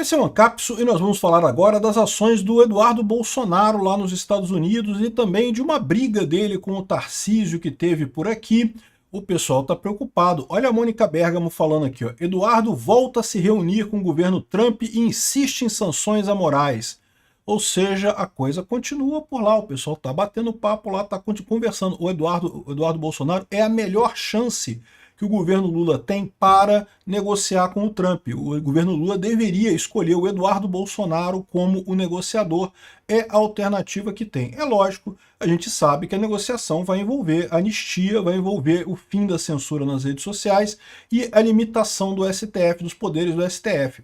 Esse é o Ancapso e nós vamos falar agora das ações do Eduardo Bolsonaro lá nos Estados Unidos e também de uma briga dele com o Tarcísio que teve por aqui. O pessoal está preocupado. Olha a Mônica Bergamo falando aqui, ó. Eduardo volta a se reunir com o governo Trump e insiste em sanções amorais. Ou seja, a coisa continua por lá, o pessoal está batendo papo lá, está conversando. O Eduardo Bolsonaro é a melhor chance que o governo Lula tem para negociar com o Trump. O governo Lula deveria escolher o Eduardo Bolsonaro como o negociador. É a alternativa que tem. É lógico, a gente sabe que a negociação vai envolver anistia, vai envolver o fim da censura nas redes sociais e a limitação do STF, dos poderes do STF.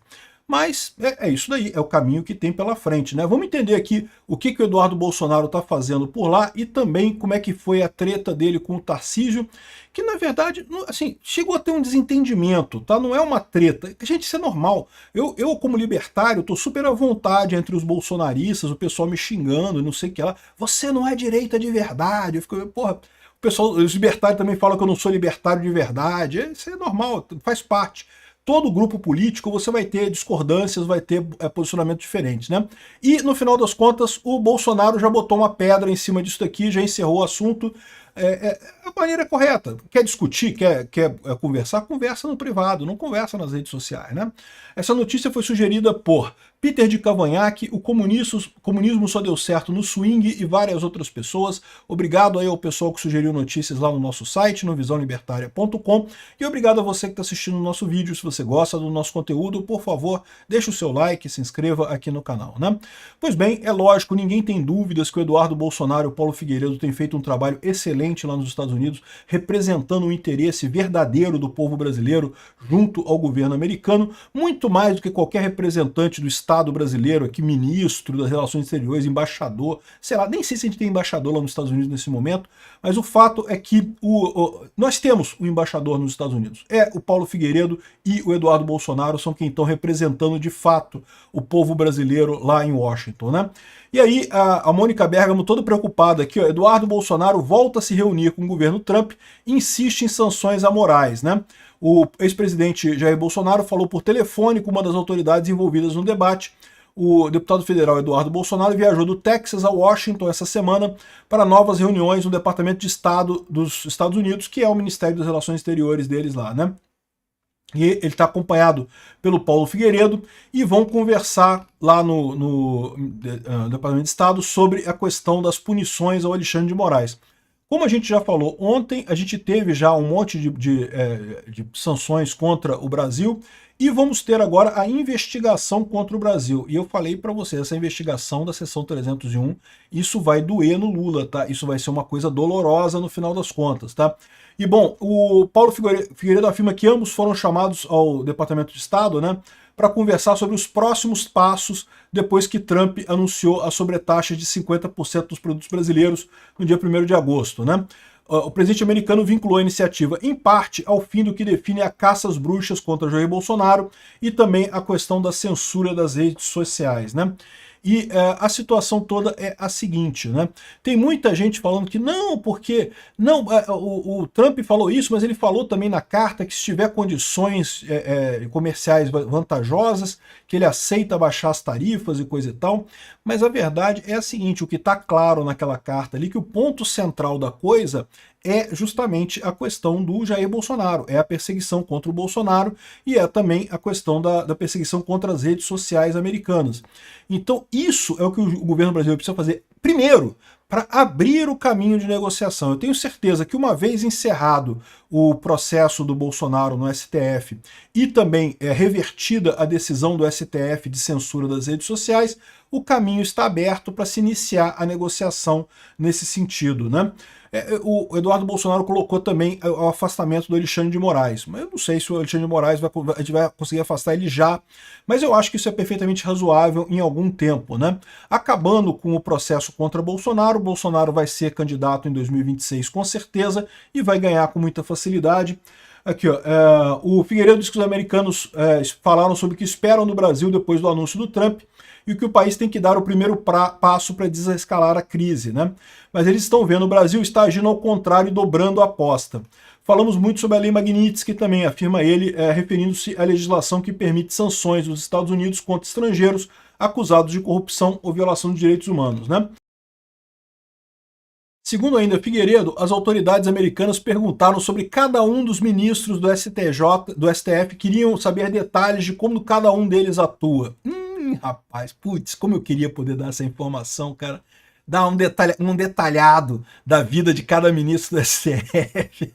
Mas é isso daí, é o caminho que tem pela frente, né? Vamos entender aqui o que o Eduardo Bolsonaro está fazendo por lá e também como é que foi a treta dele com o Tarcísio, que na verdade, assim, chegou a ter um desentendimento, tá? Não é uma treta. Gente, isso é normal. Eu como libertário, tô super à vontade entre os bolsonaristas, o pessoal me xingando, não sei o que lá. Você não é direita de verdade. Eu fico, porra, o pessoal, os libertários também falam que eu não sou libertário de verdade. Isso é normal, faz parte. Todo grupo político você vai ter discordâncias, vai ter posicionamentos diferentes, né? E no final das contas, o Bolsonaro já botou uma pedra em cima disso daqui, já encerrou o assunto. A maneira correta. Quer discutir, quer conversar? Conversa no privado, não conversa nas redes sociais, né? Essa notícia foi sugerida por Peter de Cavanhaque, o comunismo só deu certo no swing e várias outras pessoas. Obrigado aí ao pessoal que sugeriu notícias lá no nosso site, no visãolibertaria.com, e obrigado a você que está assistindo o nosso vídeo. Se você gosta do nosso conteúdo, por favor, deixe o seu like, se inscreva aqui no canal, né? Pois bem, é lógico, ninguém tem dúvidas que o Eduardo Bolsonaro e o Paulo Figueiredo têm feito um trabalho excelente lá nos Estados Unidos, representando o interesse verdadeiro do povo brasileiro junto ao governo americano, muito mais do que qualquer representante do Estado brasileiro aqui, ministro das Relações Exteriores, embaixador, sei lá, nem sei se a gente tem embaixador lá nos Estados Unidos nesse momento, mas o fato é que nós temos um embaixador nos Estados Unidos. É o Paulo Figueiredo e o Eduardo Bolsonaro são quem estão representando de fato o povo brasileiro lá em Washington, né? E aí a Mônica Bergamo toda preocupada aqui, ó, Eduardo Bolsonaro volta a se reunir com o governo Trump e insiste em sanções amorais, né? O ex-presidente Jair Bolsonaro falou por telefone com uma das autoridades envolvidas no debate. O deputado federal Eduardo Bolsonaro viajou do Texas a Washington essa semana para novas reuniões no Departamento de Estado dos Estados Unidos, que é o Ministério das Relações Exteriores deles lá, né? E ele está acompanhado pelo Paulo Figueiredo e vão conversar lá no Departamento de Estado sobre a questão das punições ao Alexandre de Moraes. Como a gente já falou ontem, a gente teve já um monte de sanções contra o Brasil e vamos ter agora a investigação contra o Brasil. E eu falei para vocês, essa investigação da seção 301, isso vai doer no Lula, tá? Isso vai ser uma coisa dolorosa no final das contas, tá? E bom, o Paulo Figueiredo afirma que ambos foram chamados ao Departamento de Estado, né, para conversar sobre os próximos passos depois que Trump anunciou a sobretaxa de 50% dos produtos brasileiros no dia 1º de agosto, né? O presidente americano vinculou a iniciativa, em parte, ao fim do que define a caça às bruxas contra Jair Bolsonaro e também a questão da censura das redes sociais, né? E a situação toda é a seguinte, né? Tem muita gente falando que não, porque não, o Trump falou isso, mas ele falou também na carta que se tiver condições comerciais vantajosas, que ele aceita baixar as tarifas e coisa e tal. Mas a verdade é a seguinte, o que está claro naquela carta ali, que o ponto central da coisa é justamente a questão do Jair Bolsonaro, é a perseguição contra o Bolsonaro e é também a questão da perseguição contra as redes sociais americanas. Então isso é o que o governo brasileiro precisa fazer, primeiro, para abrir o caminho de negociação. Eu tenho certeza que uma vez encerrado o processo do Bolsonaro no STF e também revertida a decisão do STF de censura das redes sociais, o caminho está aberto para se iniciar a negociação nesse sentido, né? O Eduardo Bolsonaro colocou também o afastamento do Alexandre de Moraes. Mas eu não sei se o Alexandre de Moraes a gente vai conseguir afastar ele já, mas eu acho que isso é perfeitamente razoável em algum tempo, né? Acabando com o processo contra Bolsonaro, Bolsonaro vai ser candidato em 2026 com certeza e vai ganhar com muita facilidade. Aqui, ó, o Figueiredo diz que os americanos falaram sobre o que esperam do Brasil depois do anúncio do Trump e que o país tem que dar o primeiro passo para desescalar a crise, né? Mas eles estão vendo o Brasil está agindo ao contrário e dobrando a aposta. Falamos muito sobre a Lei Magnitsky também, afirma ele, referindo-se à legislação que permite sanções dos Estados Unidos contra estrangeiros acusados de corrupção ou violação de direitos humanos, né? Segundo ainda Figueiredo, as autoridades americanas perguntaram sobre cada um dos ministros do STJ, do STF, queriam saber detalhes de como cada um deles atua. Rapaz, putz, como eu queria poder dar essa informação, cara. Dar um detalhado da vida de cada ministro do STF.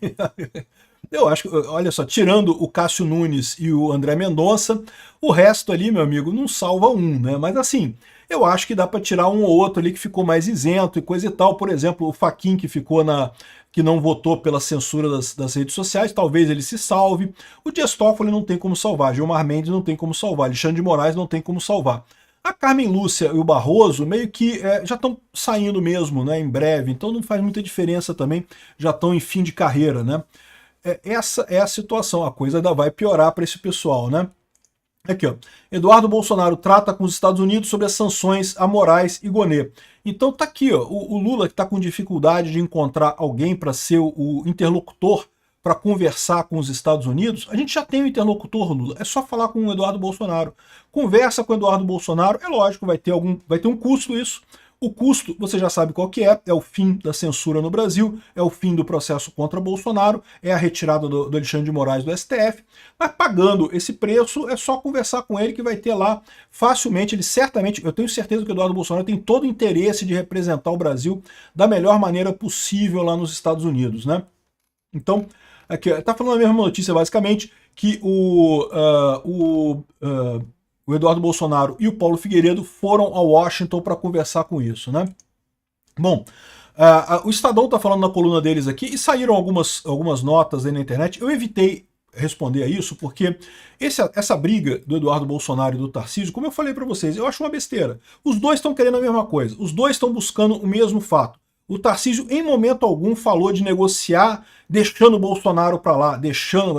Eu acho que, olha só, tirando o Cássio Nunes e o André Mendonça, o resto ali, meu amigo, não salva um, né? Mas assim, eu acho que dá para tirar um ou outro ali que ficou mais isento e coisa e tal. Por exemplo, o Fachin que não votou pela censura das redes sociais, talvez ele se salve. O Dias Toffoli não tem como salvar, Gilmar Mendes não tem como salvar, Alexandre de Moraes não tem como salvar. A Carmen Lúcia e o Barroso meio que já estão saindo mesmo, né, em breve, então não faz muita diferença também, já estão em fim de carreira, né? Essa é a situação, a coisa ainda vai piorar para esse pessoal, né? Aqui, ó. Eduardo Bolsonaro trata com os Estados Unidos sobre as sanções a Moraes e Gonê. Então tá aqui, ó, o Lula que está com dificuldade de encontrar alguém para ser o interlocutor para conversar com os Estados Unidos. A gente já tem o interlocutor, Lula, é só falar com o Eduardo Bolsonaro. Conversa com o Eduardo Bolsonaro, é lógico, vai ter um custo isso. O custo, você já sabe qual que é o fim da censura no Brasil, é o fim do processo contra Bolsonaro, é a retirada do Alexandre de Moraes do STF, mas pagando esse preço, é só conversar com ele que vai ter lá facilmente, ele certamente, eu tenho certeza que o Eduardo Bolsonaro tem todo o interesse de representar o Brasil da melhor maneira possível lá nos Estados Unidos, né? Então, aqui, tá falando a mesma notícia basicamente, que o Eduardo Bolsonaro e o Paulo Figueiredo foram a Washington para conversar com isso, né? Bom, o Estadão está falando na coluna deles aqui e saíram algumas notas aí na internet. Eu evitei responder a isso porque essa briga do Eduardo Bolsonaro e do Tarcísio, como eu falei para vocês, eu acho uma besteira. Os dois estão querendo a mesma coisa, os dois estão buscando o mesmo fato. O Tarcísio, em momento algum, falou de negociar deixando o Bolsonaro para lá,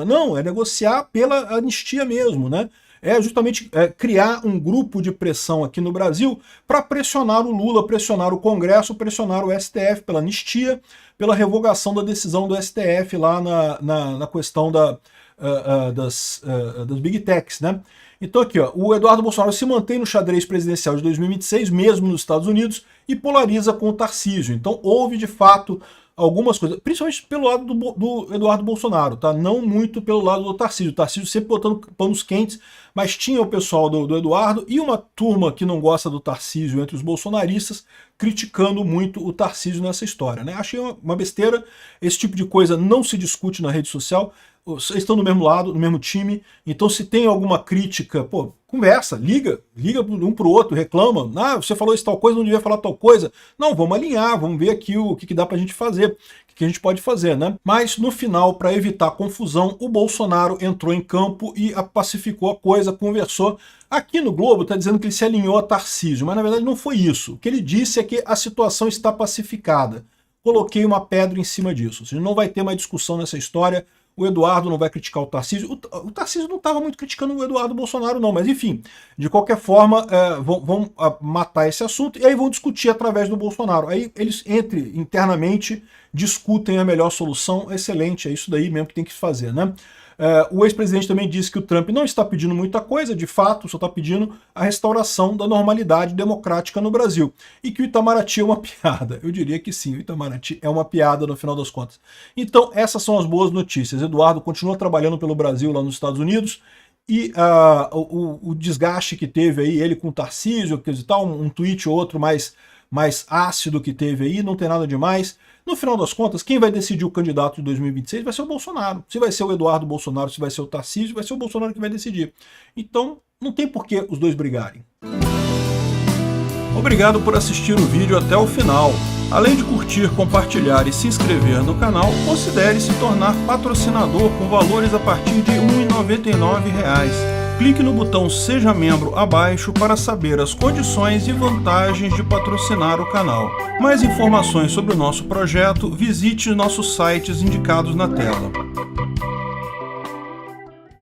não, é negociar pela anistia mesmo, né? É justamente criar um grupo de pressão aqui no Brasil para pressionar o Lula, pressionar o Congresso, pressionar o STF pela anistia, pela revogação da decisão do STF lá na questão das Big Techs, né? Então aqui, ó, o Eduardo Bolsonaro se mantém no xadrez presidencial de 2026, mesmo nos Estados Unidos, e polariza com o Tarcísio. Então houve, de fato, algumas coisas, principalmente pelo lado do Eduardo Bolsonaro, tá? Não muito pelo lado do Tarcísio. O Tarcísio sempre botando panos quentes, mas tinha o pessoal do Eduardo e uma turma que não gosta do Tarcísio entre os bolsonaristas, criticando muito o Tarcísio nessa história, né? Achei uma besteira, esse tipo de coisa não se discute na rede social, eles estão do mesmo lado, no mesmo time, então se tem alguma crítica, pô, conversa, liga um pro outro, reclama, você falou isso tal coisa, não devia falar tal coisa, não, vamos alinhar, vamos ver aqui o que dá pra gente fazer, o que a gente pode fazer, né? Mas no final, para evitar confusão, o Bolsonaro entrou em campo e pacificou a coisa, conversou. Aqui no Globo está dizendo que ele se alinhou a Tarcísio, mas na verdade não foi isso. O que ele disse é que a situação está pacificada. Coloquei uma pedra em cima disso, ou seja, não vai ter mais discussão nessa história. O Eduardo não vai criticar o Tarcísio. O Tarcísio não estava muito criticando o Eduardo Bolsonaro, não, mas enfim, de qualquer forma, vão matar esse assunto e aí vão discutir através do Bolsonaro. Aí eles internamente discutem a melhor solução. Excelente, é isso daí mesmo que tem que fazer, né? O ex-presidente também disse que o Trump não está pedindo muita coisa, de fato, só está pedindo a restauração da normalidade democrática no Brasil. E que o Itamaraty é uma piada. Eu diria que sim, o Itamaraty é uma piada no final das contas. Então, essas são as boas notícias. Eduardo continua trabalhando pelo Brasil lá nos Estados Unidos e o desgaste que teve aí, ele com o Tarcísio, coisa e tal, um tweet ou outro mais ácido que teve aí, não tem nada demais. No final das contas, quem vai decidir o candidato de 2026 vai ser o Bolsonaro. Se vai ser o Eduardo Bolsonaro, se vai ser o Tarcísio, vai ser o Bolsonaro que vai decidir. Então, não tem por que os dois brigarem. Obrigado por assistir o vídeo até o final. Além de curtir, compartilhar e se inscrever no canal, considere se tornar patrocinador com valores a partir de R$ 1,99. Clique no botão Seja Membro abaixo para saber as condições e vantagens de patrocinar o canal. Mais informações sobre o nosso projeto, visite nossos sites indicados na tela.